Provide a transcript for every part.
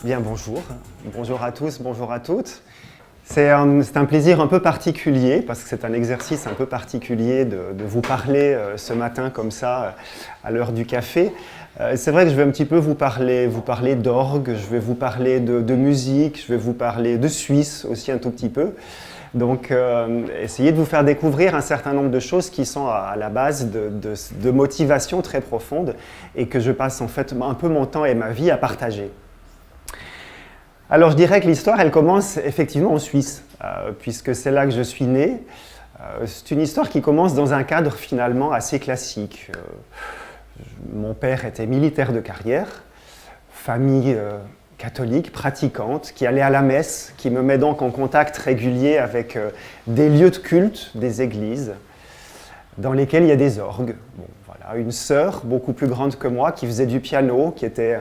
Bien, bonjour. Bonjour à tous, bonjour à toutes. C'est un plaisir un peu particulier, parce que c'est un exercice un peu particulier de vous parler ce matin comme ça, à l'heure du café. C'est vrai que je vais un petit peu vous parler d'orgue, je vais vous parler de musique, je vais vous parler de Suisse aussi un tout petit peu. Donc, essayer de vous faire découvrir un certain nombre de choses qui sont à la base de motivations très profondes et que je passe en fait un peu mon temps et ma vie à partager. Alors, je dirais que l'histoire, elle commence effectivement en Suisse, puisque c'est là que je suis né. C'est une histoire qui commence dans un cadre finalement assez classique. Mon père était militaire de carrière, famille catholique, pratiquante, qui allait à la messe, qui me met donc en contact régulier avec des lieux de culte, des églises, dans lesquels il y a des orgues. Bon, voilà, une sœur beaucoup plus grande que moi qui faisait du piano, qui était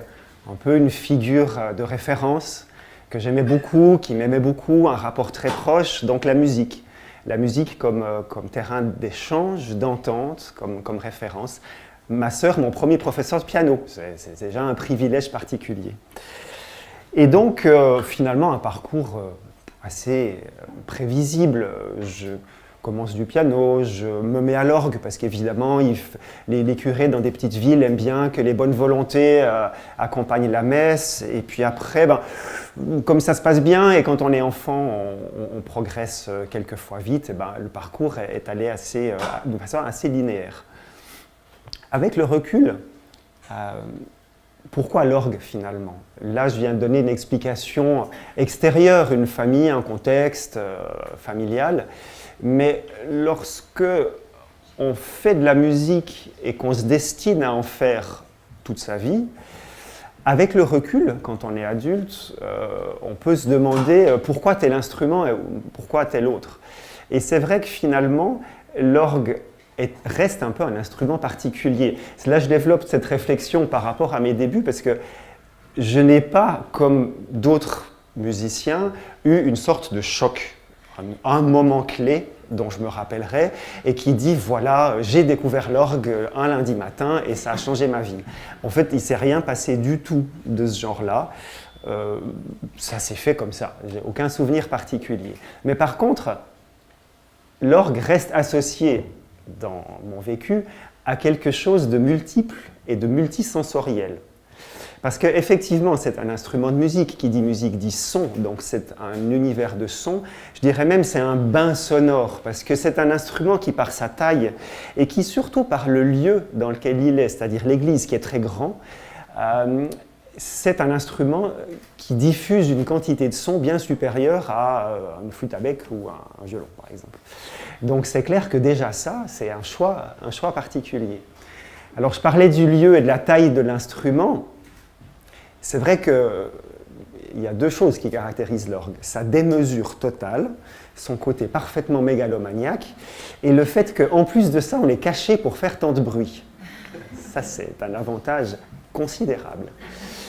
un peu une figure de référence, que j'aimais beaucoup, qui m'aimait beaucoup, un rapport très proche, donc la musique. La musique comme terrain d'échange, d'entente, comme référence. Ma sœur, mon premier professeur de piano, c'est déjà un privilège particulier. Et donc, finalement, un parcours assez prévisible. Je commence du piano, je me mets à l'orgue, parce qu'évidemment, les curés dans des petites villes aiment bien que les bonnes volontés accompagnent la messe. Et puis après, comme ça se passe bien, et quand on est enfant, on progresse quelquefois vite, le parcours est allé de façon assez linéaire. Avec le recul, pourquoi l'orgue finalement? Là, je viens de donner une explication extérieure, une famille, un contexte familial. Mais lorsque on fait de la musique et qu'on se destine à en faire toute sa vie, avec le recul, quand on est adulte, on peut se demander pourquoi tel instrument et pourquoi tel autre. Et c'est vrai que finalement, l'orgue reste un peu un instrument particulier. Là, je développe cette réflexion par rapport à mes débuts parce que je n'ai pas, comme d'autres musiciens, eu une sorte de choc, un moment clé dont je me rappellerai et qui dit voilà, j'ai découvert l'orgue un lundi matin et ça a changé ma vie. En fait, il ne s'est rien passé du tout de ce genre-là. Ça s'est fait comme ça. J'ai aucun souvenir particulier. Mais par contre, l'orgue reste associé dans mon vécu à quelque chose de multiple et de multisensoriel. Parce qu'effectivement, c'est un instrument de musique. Qui dit musique dit son, donc c'est un univers de son. Je dirais même c'est un bain sonore, parce que c'est un instrument qui, par sa taille, et qui surtout par le lieu dans lequel il est, c'est-à-dire l'église qui est très grand, c'est un instrument qui diffuse une quantité de son bien supérieure à une flûte à bec ou un violon, par exemple. Donc c'est clair que déjà ça, c'est un choix particulier. Alors je parlais du lieu et de la taille de l'instrument. C'est vrai qu'il y a deux choses qui caractérisent l'orgue. Sa démesure totale, son côté parfaitement mégalomaniaque, et le fait qu'en plus de ça, on est caché pour faire tant de bruit. Ça, c'est un avantage considérable.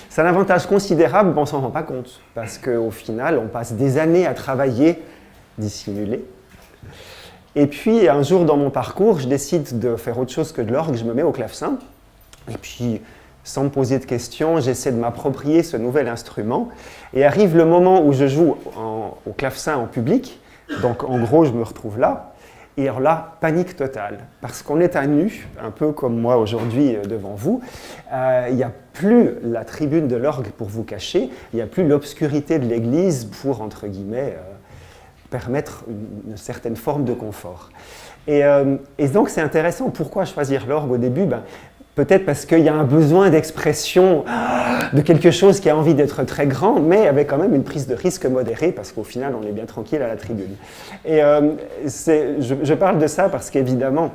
C'est un avantage considérable, mais on ne s'en rend pas compte, parce qu'au final, on passe des années à travailler dissimulé. Et puis, un jour dans mon parcours, je décide de faire autre chose que de l'orgue, je me mets au clavecin, et puis, sans me poser de questions, j'essaie de m'approprier ce nouvel instrument. Et arrive le moment où je joue au clavecin en public. Donc en gros, je me retrouve là. Et alors là, panique totale. Parce qu'on est à nu, un peu comme moi aujourd'hui devant vous. Il n'y a plus la tribune de l'orgue pour vous cacher. Il n'y a plus l'obscurité de l'église pour, entre guillemets, permettre une certaine forme de confort. Et donc c'est intéressant. Pourquoi choisir l'orgue au début? Peut-être parce qu'il y a un besoin d'expression de quelque chose qui a envie d'être très grand, mais avec quand même une prise de risque modérée, parce qu'au final, on est bien tranquille à la tribune. Et je parle de ça parce qu'évidemment,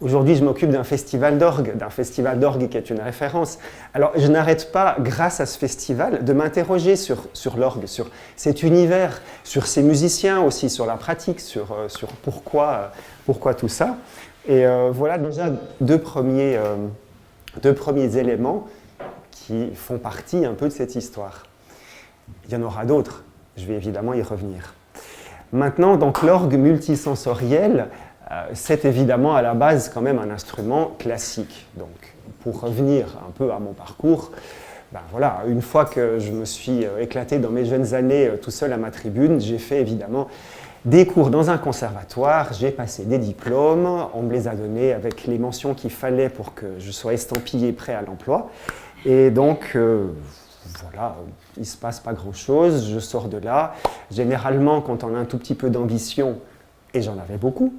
aujourd'hui, je m'occupe d'un festival d'orgue qui est une référence. Alors, je n'arrête pas, grâce à ce festival, de m'interroger sur l'orgue, sur cet univers, sur ses musiciens aussi, sur la pratique, sur pourquoi tout ça. Et voilà déjà deux premiers éléments qui font partie un peu de cette histoire. Il y en aura d'autres, je vais évidemment y revenir. Maintenant, donc l'orgue multisensoriel, c'est évidemment à la base quand même un instrument classique. Donc, pour revenir un peu à mon parcours, Ben voilà, une fois que je me suis éclaté dans mes jeunes années tout seul à ma tribune, j'ai fait évidemment des cours dans un conservatoire, j'ai passé des diplômes, on me les a donnés avec les mentions qu'il fallait pour que je sois estampillé prêt à l'emploi. Et donc, voilà, il ne se passe pas grand-chose, je sors de là. Généralement, quand on a un tout petit peu d'ambition, et j'en avais beaucoup,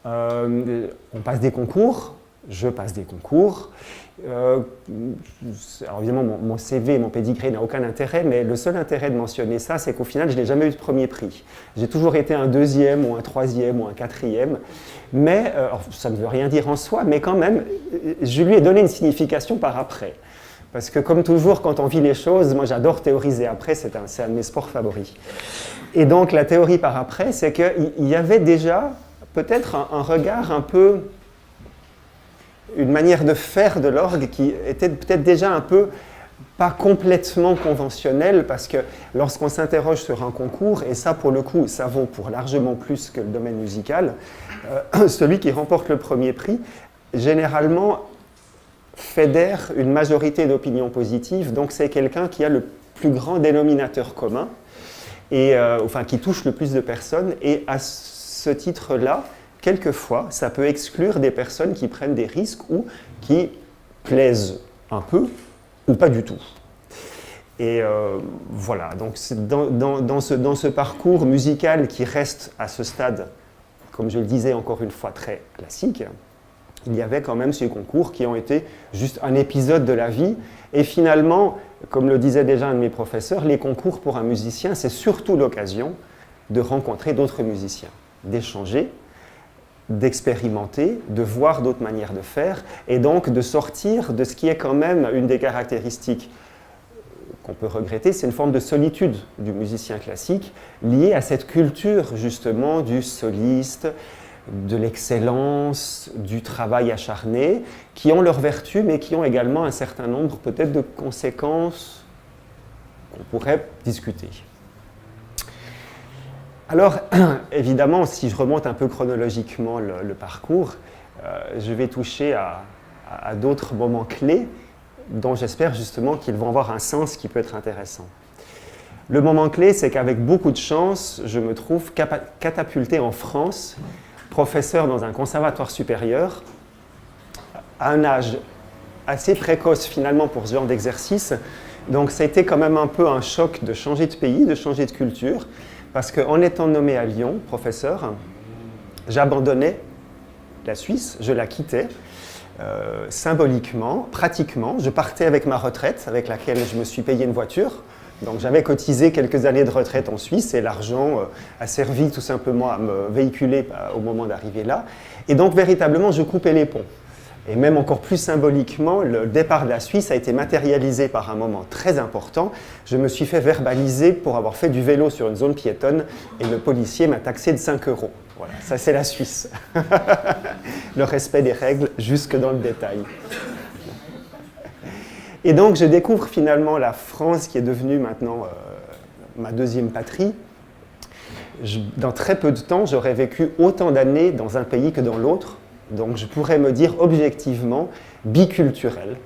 on passe des concours, je passe des concours. Alors évidemment, mon CV, mon pédigré n'a aucun intérêt, mais le seul intérêt de mentionner ça, c'est qu'au final, je n'ai jamais eu de premier prix. J'ai toujours été un deuxième, ou un troisième, ou un quatrième. Mais, ça ne veut rien dire en soi, mais quand même, je lui ai donné une signification par après. Parce que comme toujours, quand on vit les choses, moi j'adore théoriser après, c'est un de mes sports favoris. Et donc la théorie par après, c'est qu'il y avait déjà peut-être un regard un peu, une manière de faire de l'orgue qui était peut-être déjà un peu pas complètement conventionnelle, parce que lorsqu'on s'interroge sur un concours, et ça pour le coup, ça vaut pour largement plus que le domaine musical, celui qui remporte le premier prix, généralement fédère une majorité d'opinions positives, donc c'est quelqu'un qui a le plus grand dénominateur commun, et, enfin qui touche le plus de personnes, et à ce titre-là, quelquefois, ça peut exclure des personnes qui prennent des risques ou qui plaisent un peu ou pas du tout. Et voilà, donc dans ce parcours musical qui reste à ce stade, comme je le disais encore une fois, très classique, il y avait quand même ces concours qui ont été juste un épisode de la vie. Et finalement, comme le disait déjà un de mes professeurs, les concours pour un musicien, c'est surtout l'occasion de rencontrer d'autres musiciens, d'échanger, d'expérimenter, de voir d'autres manières de faire, et donc de sortir de ce qui est quand même une des caractéristiques qu'on peut regretter, c'est une forme de solitude du musicien classique liée à cette culture justement du soliste, de l'excellence, du travail acharné, qui ont leurs vertus, mais qui ont également un certain nombre peut-être de conséquences qu'on pourrait discuter. Alors, évidemment, si je remonte un peu chronologiquement le parcours, je vais toucher à d'autres moments clés dont j'espère justement qu'ils vont avoir un sens qui peut être intéressant. Le moment clé, c'est qu'avec beaucoup de chance, je me trouve catapulté en France, professeur dans un conservatoire supérieur, à un âge assez précoce finalement pour ce genre d'exercice. Donc ça a été quand même un peu un choc de changer de pays, de changer de culture, parce qu'en étant nommé à Lyon, professeur, j'abandonnais la Suisse, je la quittais, symboliquement, pratiquement. Je partais avec ma retraite, avec laquelle je me suis payé une voiture. Donc j'avais cotisé quelques années de retraite en Suisse et l'argent a servi tout simplement à me véhiculer au moment d'arriver là. Et donc véritablement, je coupais les ponts. Et même encore plus symboliquement, le départ de la Suisse a été matérialisé par un moment très important. Je me suis fait verbaliser pour avoir fait du vélo sur une zone piétonne et le policier m'a taxé de 5 €. Voilà, ça c'est la Suisse. Le respect des règles jusque dans le détail. Et donc je découvre finalement la France qui est devenue maintenant ma deuxième patrie. Dans très peu de temps, j'aurais vécu autant d'années dans un pays que dans l'autre. Donc je pourrais me dire objectivement biculturel,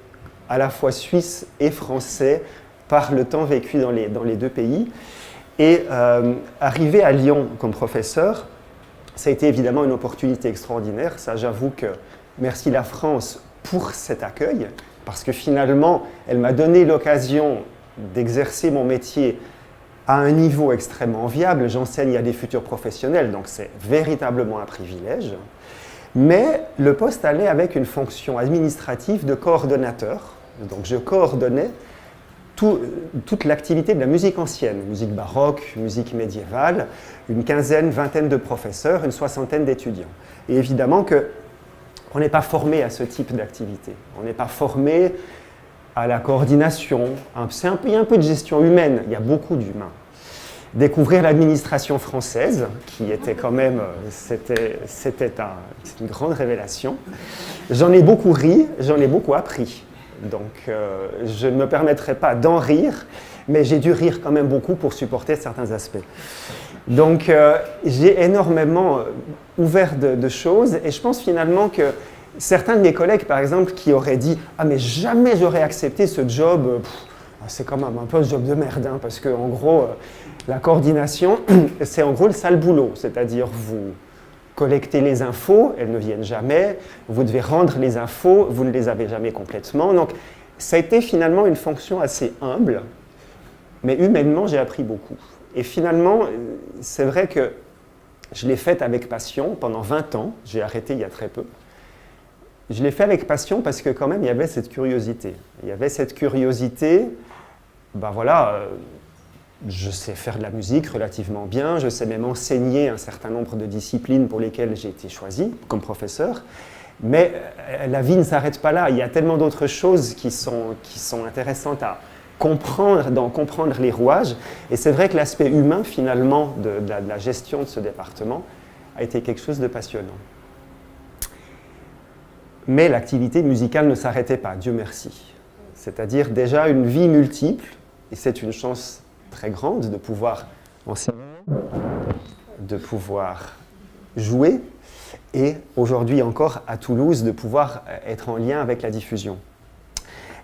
à la fois suisse et français, par le temps vécu dans les deux pays. Et arriver à Lyon comme professeur, ça a été évidemment une opportunité extraordinaire. Ça, j'avoue que merci la France pour cet accueil, parce que finalement, elle m'a donné l'occasion d'exercer mon métier à un niveau extrêmement enviable. J'enseigne à des futurs professionnels, donc c'est véritablement un privilège. Mais le poste allait avec une fonction administrative de coordonnateur. Donc je coordonnais toute l'activité de la musique ancienne, musique baroque, musique médiévale, une quinzaine, vingtaine de professeurs, une soixantaine d'étudiants. Et évidemment qu'on n'est pas formé à ce type d'activité. On n'est pas formé à la coordination. Il y a un peu de gestion humaine, il y a beaucoup d'humains. Découvrir l'administration française, qui était quand même, c'était une grande révélation. J'en ai beaucoup ri, j'en ai beaucoup appris. Donc je ne me permettrai pas d'en rire, mais j'ai dû rire quand même beaucoup pour supporter certains aspects. Donc j'ai énormément ouvert de choses, et je pense finalement que certains de mes collègues, par exemple, qui auraient dit « Ah mais jamais j'aurais accepté ce job, C'est quand même un peu un job de merde, hein, parce que en gros, la coordination, c'est en gros le sale boulot, c'est-à-dire vous collectez les infos, elles ne viennent jamais, vous devez rendre les infos, vous ne les avez jamais complètement. Donc ça a été finalement une fonction assez humble, mais humainement j'ai appris beaucoup. Et finalement, c'est vrai que je l'ai faite avec passion pendant 20 ans, j'ai arrêté il y a très peu. Je l'ai fait avec passion parce que quand même il y avait cette curiosité. Il y avait cette curiosité, ben voilà, je sais faire de la musique relativement bien, je sais même enseigner un certain nombre de disciplines pour lesquelles j'ai été choisi comme professeur, mais la vie ne s'arrête pas là, il y a tellement d'autres choses qui sont intéressantes à comprendre, d'en comprendre les rouages, et c'est vrai que l'aspect humain finalement de la gestion de ce département a été quelque chose de passionnant. Mais l'activité musicale ne s'arrêtait pas, Dieu merci. C'est-à-dire déjà une vie multiple, et c'est une chance très grande de pouvoir enseigner, de pouvoir jouer, et aujourd'hui encore à Toulouse, de pouvoir être en lien avec la diffusion.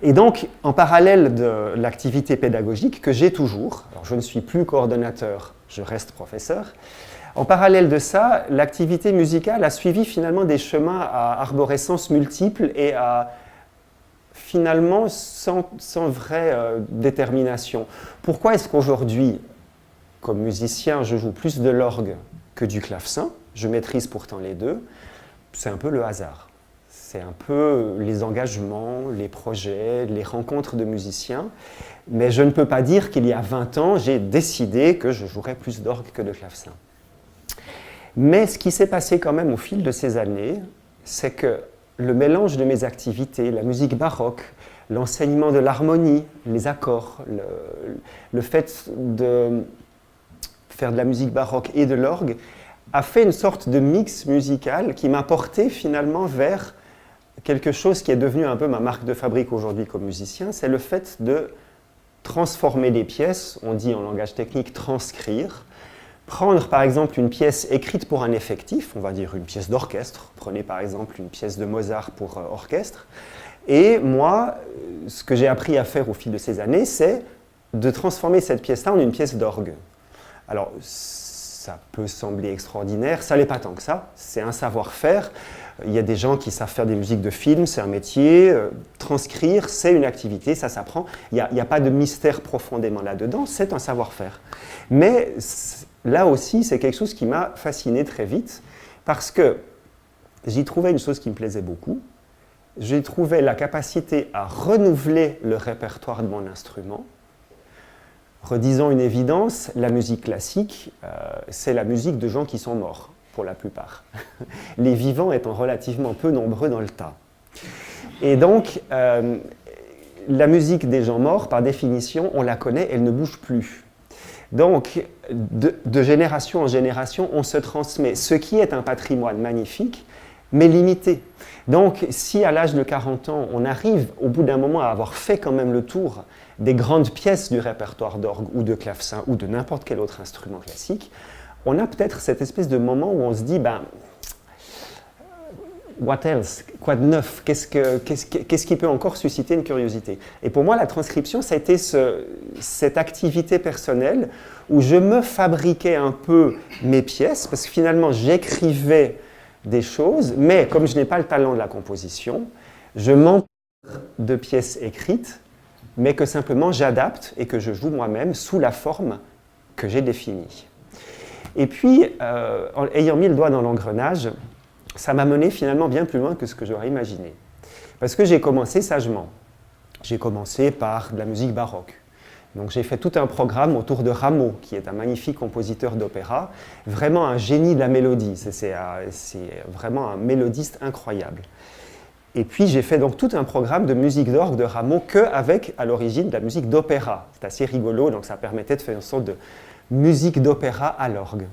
Et donc, en parallèle de l'activité pédagogique que j'ai toujours, alors je ne suis plus coordonnateur, je reste professeur, en parallèle de ça, l'activité musicale a suivi finalement des chemins à arborescence multiples et à finalement sans vraie détermination. Pourquoi est-ce qu'aujourd'hui, comme musicien, je joue plus de l'orgue que du clavecin? Je maîtrise pourtant les deux. C'est un peu le hasard. C'est un peu les engagements, les projets, les rencontres de musiciens. Mais je ne peux pas dire qu'il y a 20 ans, j'ai décidé que je jouerais plus d'orgue que de clavecin. Mais ce qui s'est passé quand même au fil de ces années, c'est que le mélange de mes activités, la musique baroque, l'enseignement de l'harmonie, les accords, le fait de faire de la musique baroque et de l'orgue, a fait une sorte de mix musical qui m'a porté finalement vers quelque chose qui est devenu un peu ma marque de fabrique aujourd'hui comme musicien, c'est le fait de transformer les pièces, on dit en langage technique transcrire, prendre par exemple une pièce écrite pour un effectif, on va dire une pièce d'orchestre, prenez par exemple une pièce de Mozart pour orchestre, et moi, ce que j'ai appris à faire au fil de ces années, c'est de transformer cette pièce-là en une pièce d'orgue. Alors, ça peut sembler extraordinaire, ça l'est pas tant que ça, c'est un savoir-faire. Il y a des gens qui savent faire des musiques de films, c'est un métier, transcrire, c'est une activité, ça s'apprend. Il n'y a pas de mystère profondément là-dedans, c'est un savoir-faire. Mais là aussi, c'est quelque chose qui m'a fasciné très vite, parce que j'y trouvais une chose qui me plaisait beaucoup, j'y trouvais la capacité à renouveler le répertoire de mon instrument. Redisons une évidence, la musique classique, c'est la musique de gens qui sont morts, pour la plupart. Les vivants étant relativement peu nombreux dans le tas. Et donc, la musique des gens morts, par définition, on la connaît, elle ne bouge plus. Donc, de génération en génération, on se transmet, ce qui est un patrimoine magnifique, mais limité. Donc, si à l'âge de 40 ans, on arrive au bout d'un moment à avoir fait quand même le tour des grandes pièces du répertoire d'orgue ou de clavecin ou de n'importe quel autre instrument classique, on a peut-être cette espèce de moment où on se dit, ben, what else? Quoi de neuf? Qu'est-ce qui peut encore susciter une curiosité? Et pour moi, la transcription, ça a été cette activité personnelle où je me fabriquais un peu mes pièces, parce que finalement, j'écrivais des choses, mais comme je n'ai pas le talent de la composition, je m'empare de pièces écrites, mais que simplement j'adapte et que je joue moi-même sous la forme que j'ai définie. Et puis, en ayant mis le doigt dans l'engrenage, ça m'a mené finalement bien plus loin que ce que j'aurais imaginé. Parce que j'ai commencé sagement. J'ai commencé par de la musique baroque. Donc j'ai fait tout un programme autour de Rameau, qui est un magnifique compositeur d'opéra, vraiment un génie de la mélodie. C'est vraiment un mélodiste incroyable. Et puis j'ai fait donc tout un programme de musique d'orgue de Rameau qu'avec, à l'origine, de la musique d'opéra. C'est assez rigolo, donc ça permettait de faire une sorte de musique d'opéra à l'orgue.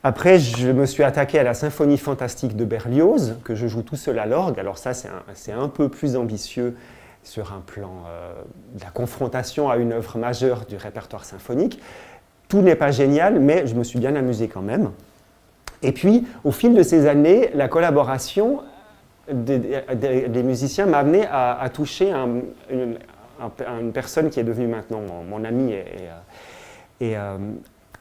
Après, je me suis attaqué à la symphonie fantastique de Berlioz, que je joue tout seul à l'orgue. Alors ça, c'est un peu plus ambitieux sur un plan de la confrontation à une œuvre majeure du répertoire symphonique. Tout n'est pas génial, mais je me suis bien amusé quand même. Et puis, au fil de ces années, la collaboration des musiciens m'a amené à toucher une personne qui est devenue maintenant mon ami et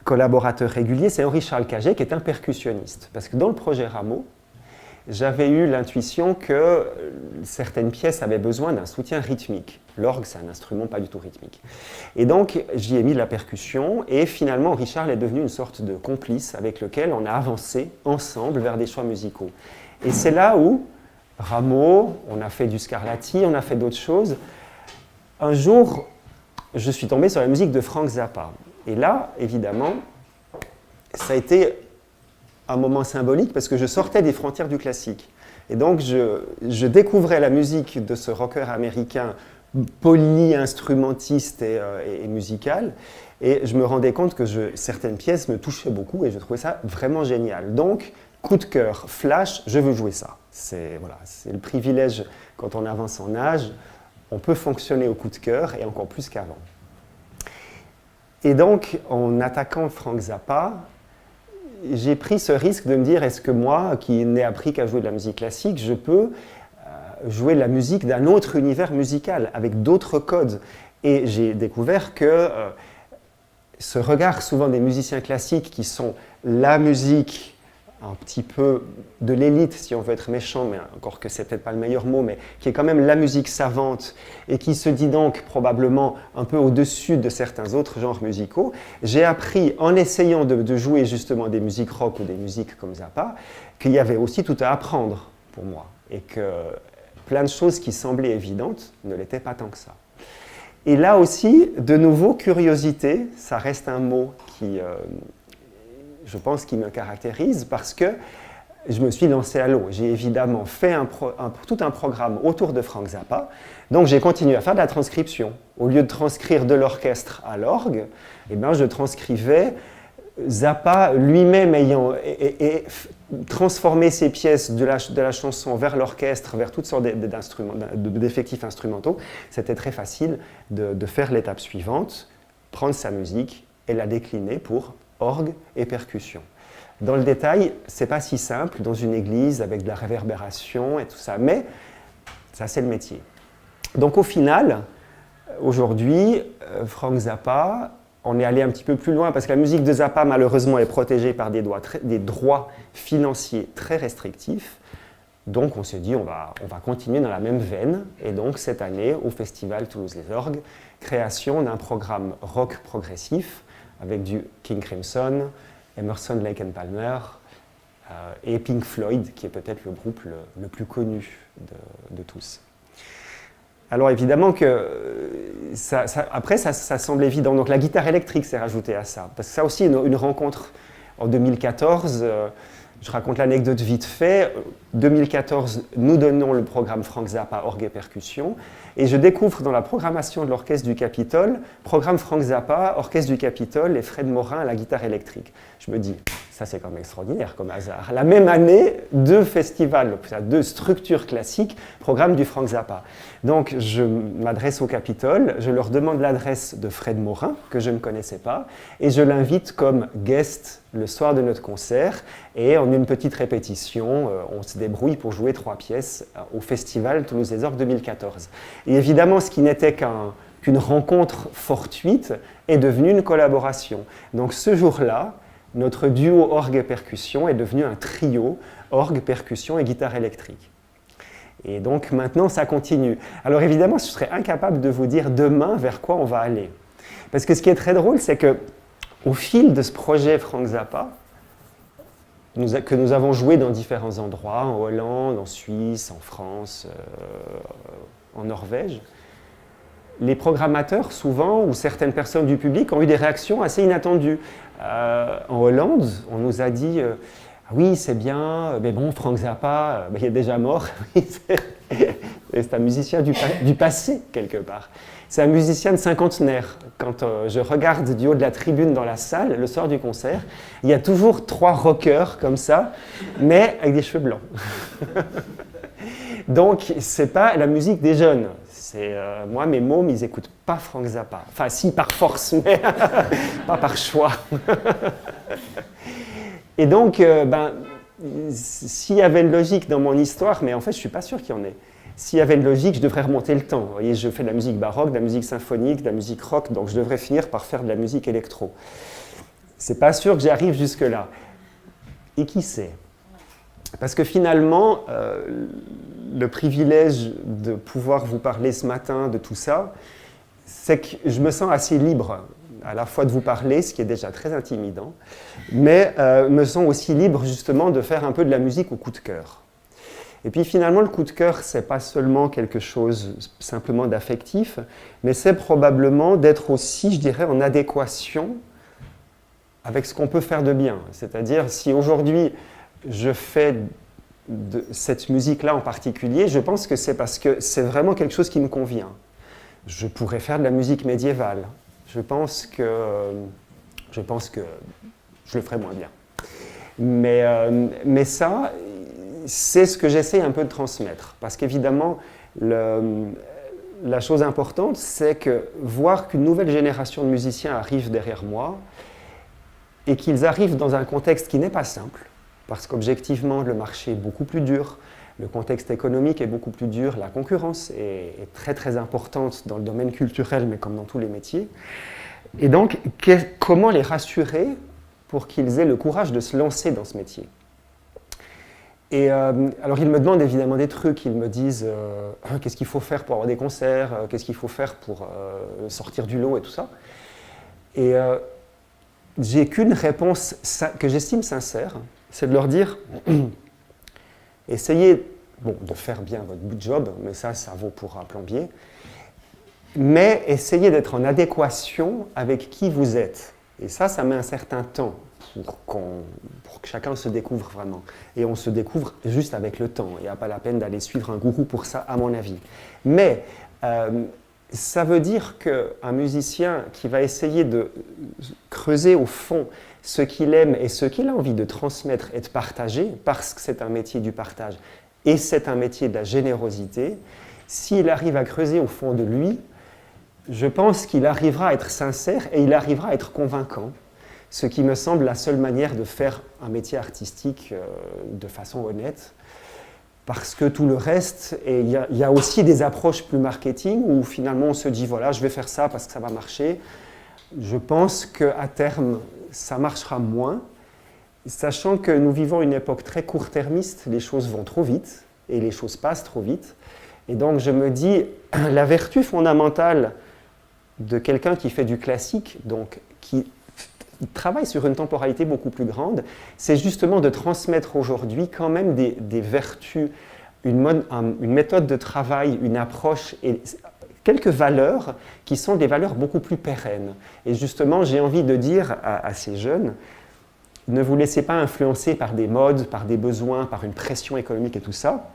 collaborateur régulier, c'est Henri-Charles Caget, qui est un percussionniste. Parce que dans le projet Rameau, j'avais eu l'intuition que certaines pièces avaient besoin d'un soutien rythmique. L'orgue, c'est un instrument pas du tout rythmique. Et donc, j'y ai mis de la percussion, et finalement, Richard est devenu une sorte de complice avec lequel on a avancé ensemble vers des choix musicaux. Et c'est là où, Rameau, on a fait du Scarlatti, on a fait d'autres choses. Un jour, je suis tombé sur la musique de Frank Zappa. Et là, évidemment, ça a été un moment symbolique parce que je sortais des frontières du classique. Et donc, je découvrais la musique de ce rocker américain poly-instrumentiste et musical. Et je me rendais compte que certaines pièces me touchaient beaucoup et je trouvais ça vraiment génial. Donc, coup de cœur, flash, je veux jouer ça. C'est le privilège quand on avance en âge. On peut fonctionner au coup de cœur et encore plus qu'avant. Et donc, en attaquant Frank Zappa, j'ai pris ce risque de me dire, est-ce que moi, qui n'ai appris qu'à jouer de la musique classique, je peux jouer de la musique d'un autre univers musical, avec d'autres codes. Et j'ai découvert que ce regard souvent des musiciens classiques qui sont la musique un petit peu de l'élite, si on veut être méchant, mais encore que c'est peut-être pas le meilleur mot, mais qui est quand même la musique savante et qui se dit donc probablement un peu au-dessus de certains autres genres musicaux, j'ai appris en essayant de jouer justement des musiques rock ou des musiques comme Zappa, qu'il y avait aussi tout à apprendre pour moi et que plein de choses qui semblaient évidentes ne l'étaient pas tant que ça. Et là aussi, de nouveau, curiosité, ça reste un mot qui... je pense qu'il me caractérise parce que je me suis lancé à l'eau. J'ai évidemment fait tout un programme autour de Frank Zappa, donc j'ai continué à faire de la transcription. Au lieu de transcrire de l'orchestre à l'orgue, eh bien, je transcrivais Zappa lui-même ayant transformé ses pièces de la chanson vers l'orchestre, vers toutes sortes d'effectifs instrumentaux. C'était très facile de faire l'étape suivante, prendre sa musique et la décliner pour orgue et percussion. Dans le détail, c'est pas si simple dans une église avec de la réverbération et tout ça, mais ça c'est le métier. Donc au final, aujourd'hui, Frank Zappa, on est allé un petit peu plus loin parce que la musique de Zappa malheureusement est protégée par des droits financiers très restrictifs. Donc on s'est dit on va continuer dans la même veine et donc cette année au Festival Toulouse les Orgues, création d'un programme rock progressif avec du King Crimson, Emerson, Lake and Palmer et Pink Floyd, qui est peut-être le groupe le plus connu de tous. Alors évidemment que après ça semble évident, donc la guitare électrique s'est rajoutée à ça, parce que ça aussi une rencontre en 2014, je raconte l'anecdote vite fait, 2014 nous donnons le programme Frank Zappa, orgue et percussion, et je découvre dans la programmation de l'Orchestre du Capitole, programme Frank Zappa, Orchestre du Capitole et Fred Morin à la guitare électrique. Je me dis, ça c'est quand même extraordinaire comme hasard. La même année, 2 festivals, 2 structures classiques, programme du Frank Zappa. Donc je m'adresse au Capitole, je leur demande l'adresse de Fred Morin, que je ne connaissais pas, et je l'invite comme guest le soir de notre concert, et en une petite répétition, on se débrouille pour jouer 3 pièces au Festival Toulouse les Orgues 2014. Et évidemment, ce qui n'était qu'une rencontre fortuite est devenu une collaboration. Donc ce jour-là, notre duo orgue et percussion est devenu un trio orgue, percussion et guitare électrique. Et donc maintenant, ça continue. Alors évidemment, je serais incapable de vous dire demain vers quoi on va aller. Parce que ce qui est très drôle, c'est qu'au fil de ce projet Frank Zappa, que nous avons joué dans différents endroits, en Hollande, en Suisse, en France, en Norvège, les programmateurs, souvent, ou certaines personnes du public, ont eu des réactions assez inattendues. En Hollande, on nous a dit ah oui, c'est bien, mais bon, Frank Zappa, il est déjà mort. C'est un musicien du passé, quelque part. C'est un musicien de cinquantenaire. Quand je regarde du haut de la tribune dans la salle, le soir du concert, il y a toujours 3 rockers comme ça, mais avec des cheveux blancs. Donc, c'est pas la musique des jeunes. Moi, mes mômes, ils n'écoutent pas Frank Zappa. Enfin, si, par force, mais pas par choix. Et donc, s'il y avait une logique dans mon histoire, mais en fait, je ne suis pas sûr qu'il y en ait. s'il y avait une logique, je devrais remonter le temps. Vous voyez, je fais de la musique baroque, de la musique symphonique, de la musique rock, donc je devrais finir par faire de la musique électro. C'est pas sûr que j'arrive jusque-là. Et qui sait? Parce que finalement, le privilège de pouvoir vous parler ce matin de tout ça, c'est que je me sens assez libre, à la fois de vous parler, ce qui est déjà très intimidant, mais me sens aussi libre justement de faire un peu de la musique au coup de cœur. Et puis finalement, le coup de cœur, ce n'est pas seulement quelque chose simplement d'affectif, mais c'est probablement d'être aussi, je dirais, en adéquation avec ce qu'on peut faire de bien. C'est-à-dire, si aujourd'hui je fais de cette musique-là en particulier, je pense que c'est parce que c'est vraiment quelque chose qui me convient. Je pourrais faire de la musique médiévale. Je pense que je le ferais moins bien. Mais ça, c'est ce que j'essaie un peu de transmettre. Parce qu'évidemment, la chose importante, c'est que voir qu'une nouvelle génération de musiciens arrive derrière moi et qu'ils arrivent dans un contexte qui n'est pas simple, parce qu'objectivement, le marché est beaucoup plus dur, le contexte économique est beaucoup plus dur, la concurrence est très très importante dans le domaine culturel, mais comme dans tous les métiers. Et donc, comment les rassurer pour qu'ils aient le courage de se lancer dans ce métier? Et alors, ils me demandent évidemment des trucs. Ils me disent qu'est-ce qu'il faut faire pour avoir des concerts, qu'est-ce qu'il faut faire pour sortir du lot et tout ça. Et j'ai qu'une réponse que j'estime sincère, c'est de leur dire essayez de faire bien votre job, mais ça vaut pour un plombier, mais essayez d'être en adéquation avec qui vous êtes. Et ça met un certain temps pour que chacun se découvre vraiment. Et on se découvre juste avec le temps. Il n'y a pas la peine d'aller suivre un gourou pour ça, à mon avis. Mais ça veut dire qu'un musicien qui va essayer de creuser au fond ce qu'il aime et ce qu'il a envie de transmettre et de partager, parce que c'est un métier du partage et c'est un métier de la générosité, s'il arrive à creuser au fond de lui, je pense qu'il arrivera à être sincère et il arrivera à être convaincant, ce qui me semble la seule manière de faire un métier artistique de façon honnête. Parce que tout le reste, et il y a aussi des approches plus marketing où finalement on se dit voilà, je vais faire ça parce que ça va marcher. Je pense qu'à terme, ça marchera moins, sachant que nous vivons une époque très court-termiste, les choses vont trop vite et les choses passent trop vite. Et donc je me dis, la vertu fondamentale de quelqu'un qui fait du classique, donc qui travaille sur une temporalité beaucoup plus grande, c'est justement de transmettre aujourd'hui quand même des vertus, une méthode de travail, une approche et quelques valeurs qui sont des valeurs beaucoup plus pérennes. Et justement, j'ai envie de dire à ces jeunes, ne vous laissez pas influencer par des modes, par des besoins, par une pression économique et tout ça.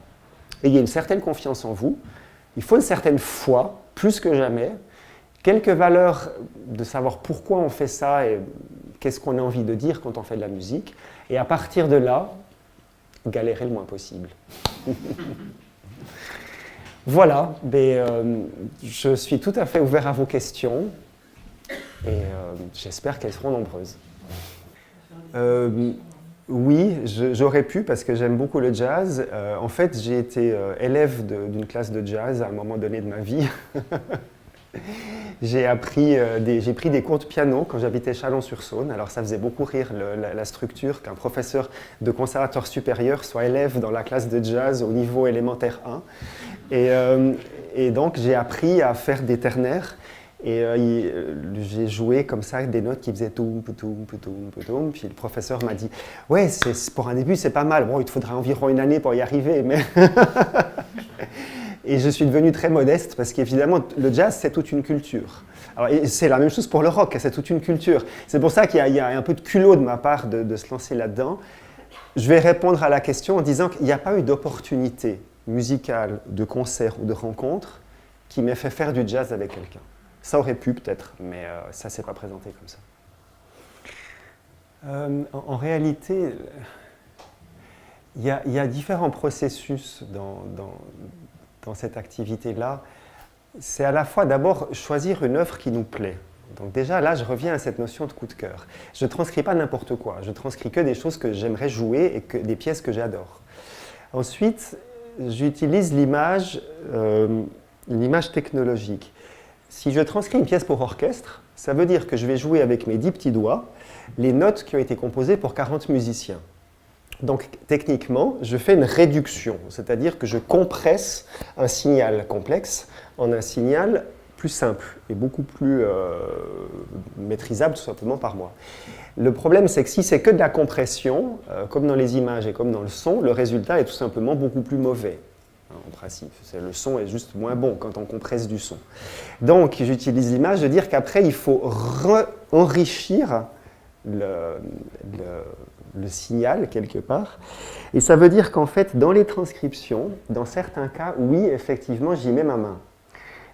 Ayez une certaine confiance en vous. Il faut une certaine foi, plus que jamais. Quelques valeurs de savoir pourquoi on fait ça et qu'est-ce qu'on a envie de dire quand on fait de la musique. Et à partir de là, galérez le moins possible. Voilà, je suis tout à fait ouvert à vos questions et j'espère qu'elles seront nombreuses. Oui, j'aurais pu parce que j'aime beaucoup le jazz. En fait, j'ai été élève d'une classe de jazz à un moment donné de ma vie. J'ai pris des cours de piano quand j'habitais Chalon-sur-Saône. Alors ça faisait beaucoup rire la structure qu'un professeur de conservatoire supérieur soit élève dans la classe de jazz au niveau élémentaire 1. Et donc j'ai appris à faire des ternaires. Et j'ai joué comme ça des notes qui faisaient toum, toum, toum, toum. Puis le professeur m'a dit « Ouais, pour un début, c'est pas mal. Bon, il te faudra environ une année pour y arriver. » Mais et je suis devenu très modeste parce qu'évidemment, le jazz, c'est toute une culture. Alors, c'est la même chose pour le rock, c'est toute une culture. C'est pour ça qu'il y a un peu de culot de ma part de se lancer là-dedans. Je vais répondre à la question en disant qu'il n'y a pas eu d'opportunité musicale, de concert ou de rencontre qui m'ait fait faire du jazz avec quelqu'un. Ça aurait pu peut-être, mais ça ne s'est pas présenté comme ça. En réalité, il y a différents processus dans cette activité-là. C'est à la fois d'abord choisir une œuvre qui nous plaît. Donc déjà, là, je reviens à cette notion de coup de cœur. Je ne transcris pas n'importe quoi, je transcris que des choses que j'aimerais jouer et des pièces que j'adore. Ensuite, j'utilise l'image technologique. Si je transcris une pièce pour orchestre, ça veut dire que je vais jouer avec mes 10 petits doigts les notes qui ont été composées pour 40 musiciens. Donc techniquement, je fais une réduction, c'est-à-dire que je compresse un signal complexe en un signal plus simple et beaucoup plus maîtrisable tout simplement par moi. Le problème, c'est que si c'est que de la compression, comme dans les images et comme dans le son, le résultat est tout simplement beaucoup plus mauvais. En principe, le son est juste moins bon quand on compresse du son. Donc j'utilise l'image de dire qu'après il faut enrichir le signal quelque part. Et ça veut dire qu'en fait, dans les transcriptions, dans certains cas, oui, effectivement, j'y mets ma main.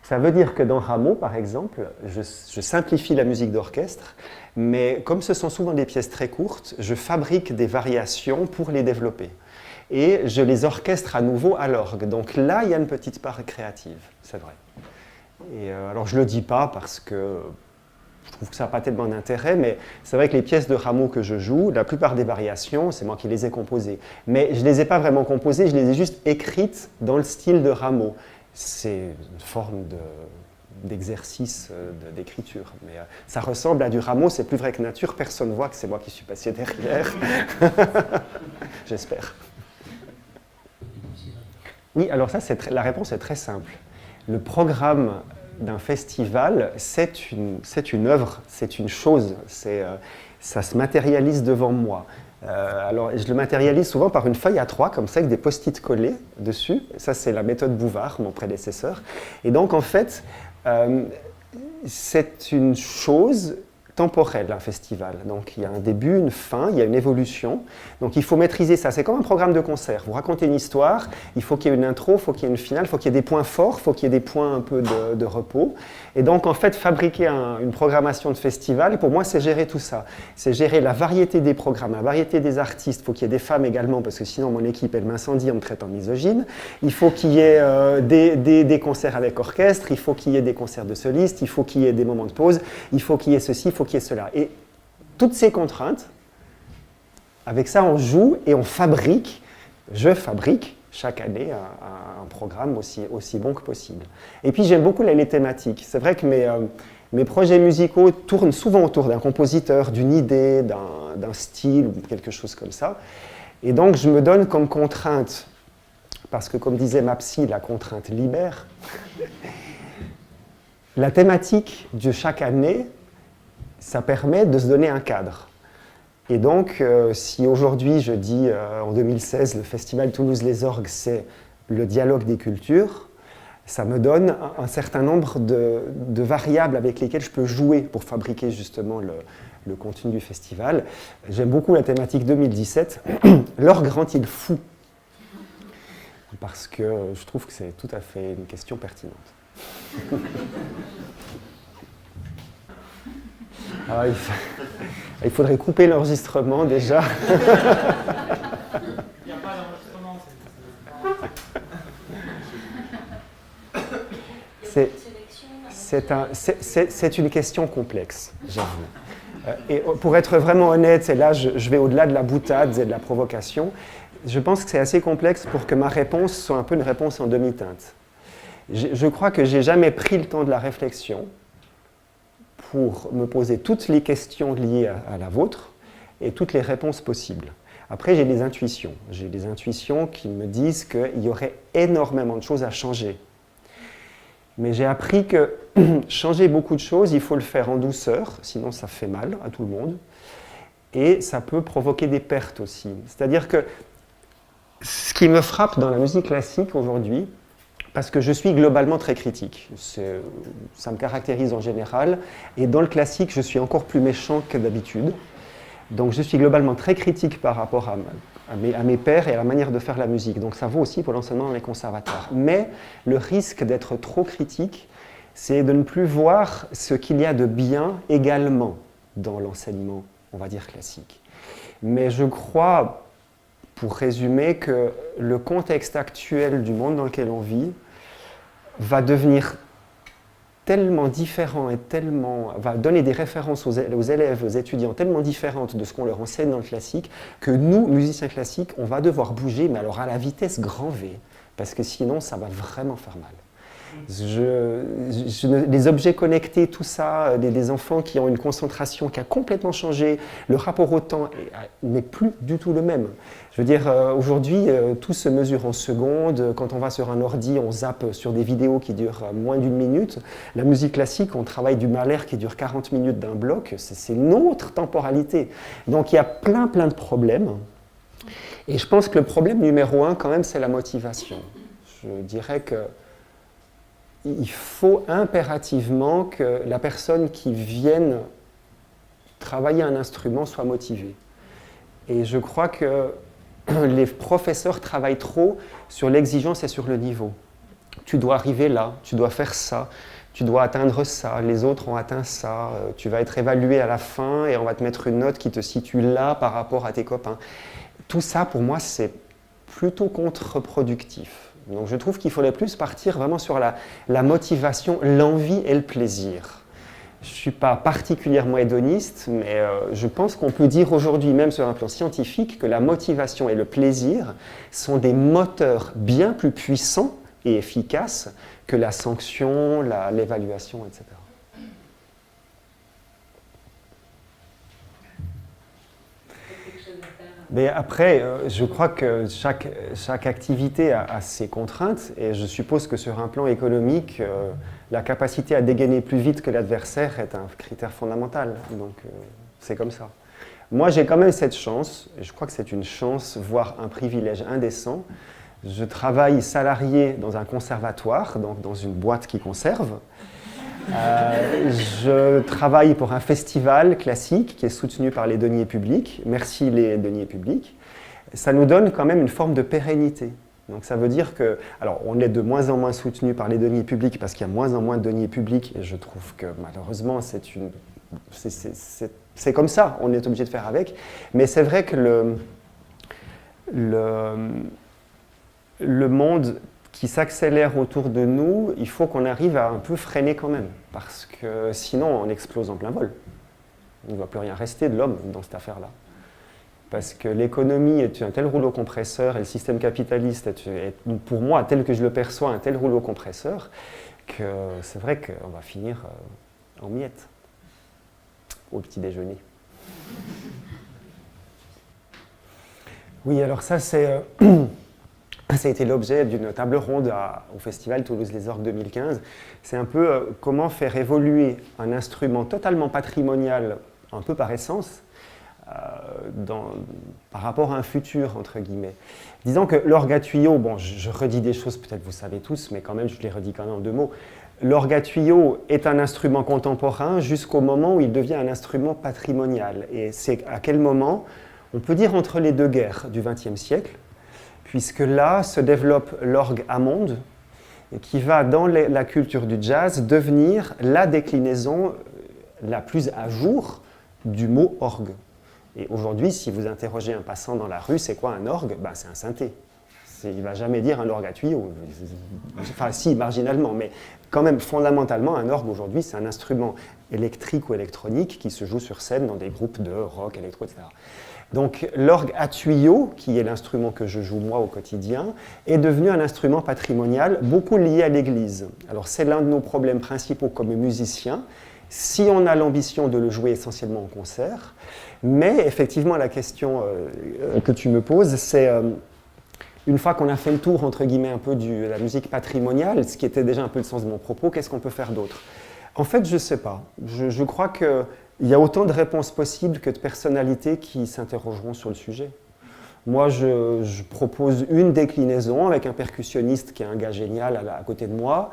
Ça veut dire que dans Rameau, par exemple, je simplifie la musique d'orchestre, mais comme ce sont souvent des pièces très courtes, je fabrique des variations pour les développer. Et je les orchestre à nouveau à l'orgue. Donc là, il y a une petite part créative, c'est vrai. Et alors, je ne le dis pas parce que je trouve que ça n'a pas tellement d'intérêt, mais c'est vrai que les pièces de Rameau que je joue, la plupart des variations, c'est moi qui les ai composées. Mais je ne les ai pas vraiment composées, je les ai juste écrites dans le style de Rameau. C'est une forme d'exercice d'écriture. Mais ça ressemble à du Rameau, c'est plus vrai que nature, personne ne voit que c'est moi qui suis passé derrière. J'espère. Oui, alors ça, la réponse est très simple. Le programme d'un festival, c'est une œuvre, c'est une chose, ça se matérialise devant moi. Alors, je le matérialise souvent par une feuille A3, comme ça, avec des post-it collés dessus. Ça, c'est la méthode Bouvard, mon prédécesseur. Et donc, en fait, c'est une chose temporelle, un festival. Donc il y a un début, une fin, il y a une évolution. Donc il faut maîtriser ça. C'est comme un programme de concert. Vous racontez une histoire, il faut qu'il y ait une intro, il faut qu'il y ait une finale, il faut qu'il y ait des points forts, il faut qu'il y ait des points un peu de repos. Et donc en fait, fabriquer une programmation de festival, pour moi, c'est gérer tout ça. C'est gérer la variété des programmes, la variété des artistes. Il faut qu'il y ait des femmes également, parce que sinon mon équipe, elle m'incendie en me traitant de misogyne. Il faut qu'il y ait des concerts avec orchestre, il faut qu'il y ait des concerts de solistes, il faut qu'il y ait des moments de pause, il faut qu'il y ait ceci, il faut qu'il y ait cela. Et toutes ces contraintes, avec ça, on joue et on fabrique, je fabrique chaque année un programme aussi bon que possible. Et puis j'aime beaucoup les thématiques. C'est vrai que mes projets musicaux tournent souvent autour d'un compositeur, d'une idée, d'un style ou quelque chose comme ça. Et donc je me donne comme contrainte, parce que comme disait ma psy, la contrainte libère, la thématique de chaque année, ça permet de se donner un cadre. Et donc, si aujourd'hui je dis, en 2016, le Festival Toulouse-les Orgues, c'est le dialogue des cultures, ça me donne un certain nombre de variables avec lesquelles je peux jouer pour fabriquer justement le contenu du festival. J'aime beaucoup la thématique 2017, l'orgue rend-il fou? Parce que je trouve que c'est tout à fait une question pertinente. Alors, il faudrait couper l'enregistrement déjà. Il n'y a pas d'enregistrement. C'est une question complexe, j'avoue. Et pour être vraiment honnête, et là je vais au-delà de la boutade et de la provocation, je pense que c'est assez complexe pour que ma réponse soit un peu une réponse en demi-teinte. Je crois que je n'ai jamais pris le temps de la réflexion pour me poser toutes les questions liées à la vôtre et toutes les réponses possibles. Après, j'ai des intuitions. J'ai des intuitions qui me disent qu'il y aurait énormément de choses à changer. Mais j'ai appris que changer beaucoup de choses, il faut le faire en douceur, sinon ça fait mal à tout le monde. Et ça peut provoquer des pertes aussi. C'est-à-dire que ce qui me frappe dans la musique classique aujourd'hui, parce que je suis globalement très critique. Ça me caractérise en général. Et dans le classique, je suis encore plus méchant que d'habitude. Donc je suis globalement très critique par rapport à mes pairs et à la manière de faire la musique. Donc ça vaut aussi pour l'enseignement dans les conservatoires. Mais le risque d'être trop critique, c'est de ne plus voir ce qu'il y a de bien également dans l'enseignement, on va dire classique. Mais je crois, pour résumer, que le contexte actuel du monde dans lequel on vit va devenir tellement différent et va donner des références aux élèves, aux étudiants tellement différentes de ce qu'on leur enseigne dans le classique, que nous, musiciens classiques, on va devoir bouger, mais alors à la vitesse grand V. parce que sinon ça va vraiment faire mal. Les objets connectés, tout ça, des enfants qui ont une concentration qui a complètement changé, le rapport au temps n'est plus du tout le même. Je veux dire, aujourd'hui, tout se mesure en secondes. Quand on va sur un ordi, on zappe sur des vidéos qui durent moins d'1 minute. La musique classique, on travaille du Mahler qui dure 40 minutes d'un bloc. C'est une autre temporalité. Donc il y a plein de problèmes. Et je pense que le problème numéro 1, quand même, c'est la motivation. Je dirais que il faut impérativement que la personne qui vienne travailler un instrument soit motivée. Et je crois que les professeurs travaillent trop sur l'exigence et sur le niveau. Tu dois arriver là, tu dois faire ça, tu dois atteindre ça, les autres ont atteint ça, tu vas être évalué à la fin et on va te mettre une note qui te situe là par rapport à tes copains. Tout ça, pour moi, c'est plutôt contre-productif. Donc je trouve qu'il faudrait plus partir vraiment sur la motivation, l'envie et le plaisir. Je ne suis pas particulièrement hédoniste, mais je pense qu'on peut dire aujourd'hui, même sur un plan scientifique, que la motivation et le plaisir sont des moteurs bien plus puissants et efficaces que la sanction, l'évaluation, etc. Mais après, je crois que chaque activité a ses contraintes et je suppose que sur un plan économique, la capacité à dégainer plus vite que l'adversaire est un critère fondamental. Donc c'est comme ça. Moi, j'ai quand même cette chance, et je crois que c'est une chance, voire un privilège indécent. Je travaille salarié dans un conservatoire, donc dans une boîte qui conserve. Je travaille pour un festival classique qui est soutenu par les deniers publics. Merci les deniers publics. Ça nous donne quand même une forme de pérennité. Donc ça veut dire que, alors on est de moins en moins soutenu par les deniers publics parce qu'il y a moins en moins de deniers publics et je trouve que malheureusement c'est comme ça, on est obligé de faire avec. Mais c'est vrai que le monde qui s'accélère autour de nous, il faut qu'on arrive à un peu freiner quand même, parce que sinon on explose en plein vol. Il ne va plus rien rester de l'homme dans cette affaire-là. Parce que l'économie est un tel rouleau compresseur et le système capitaliste est, pour moi, tel que je le perçois, un tel rouleau compresseur, que c'est vrai qu'on va finir en miettes au petit déjeuner. Oui, alors ça c'est... Ça a été l'objet d'une table ronde au Festival Toulouse Les Orgues 2015. C'est un peu comment faire évoluer un instrument totalement patrimonial, un peu par essence, par rapport à un futur, entre guillemets. Disons que l'orgue à tuyau, bon, je redis des choses, peut-être vous savez tous, mais quand même, je les redis quand même en 2 mots. L'orgue à tuyau est un instrument contemporain jusqu'au moment où il devient un instrument patrimonial. Et c'est à quel moment? On peut dire entre les 2 guerres du XXe siècle, puisque là se développe l'orgue Hammond, qui va dans la culture du jazz devenir la déclinaison la plus à jour du mot orgue. Et aujourd'hui, si vous interrogez un passant dans la rue, c'est quoi un orgue? Ben, c'est un synthé. Il ne va jamais dire un orgue à tuyau. Enfin, si, marginalement, mais quand même, fondamentalement, un orgue aujourd'hui, c'est un instrument électrique ou électronique qui se joue sur scène dans des groupes de rock, électro, etc. Donc l'orgue à tuyau, qui est l'instrument que je joue moi au quotidien, est devenu un instrument patrimonial beaucoup lié à l'Église. Alors c'est l'un de nos problèmes principaux comme musiciens, si on a l'ambition de le jouer essentiellement en concert. Mais effectivement, la question que tu me poses, c'est une fois qu'on a fait le tour, entre guillemets, un peu de la musique patrimoniale, ce qui était déjà un peu le sens de mon propos, qu'est-ce qu'on peut faire d'autre? En fait, je ne sais pas. Je crois que il y a autant de réponses possibles que de personnalités qui s'interrogeront sur le sujet. Moi, je propose une déclinaison avec un percussionniste qui est un gars génial à côté de moi.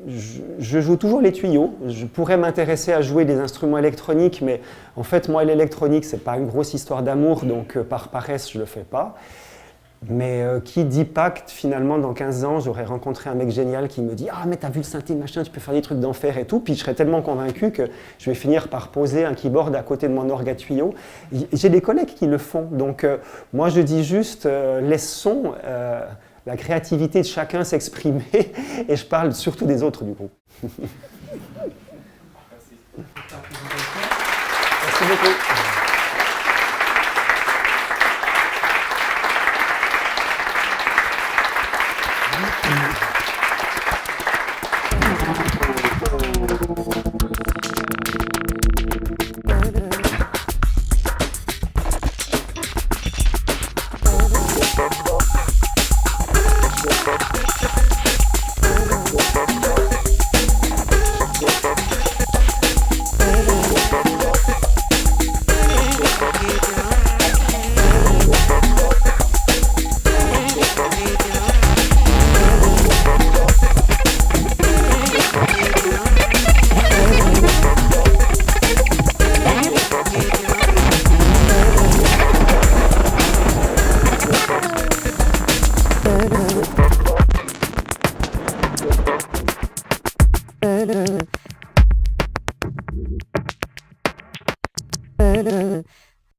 Je joue toujours les tuyaux. Je pourrais m'intéresser à jouer des instruments électroniques, mais en fait, moi, l'électronique, ce n'est pas une grosse histoire d'amour, donc par paresse, je ne le fais pas. Mais qui dit pacte, finalement, dans 15 ans, j'aurais rencontré un mec génial qui me dit « Ah, mais t'as vu le synthé, machin, tu peux faire des trucs d'enfer et tout », puis je serais tellement convaincu que je vais finir par poser un keyboard à côté de mon orgue à tuyau. J'ai des collègues qui le font, donc moi je dis juste laissons la créativité de chacun s'exprimer, et je parle surtout des autres du groupe. Merci beaucoup.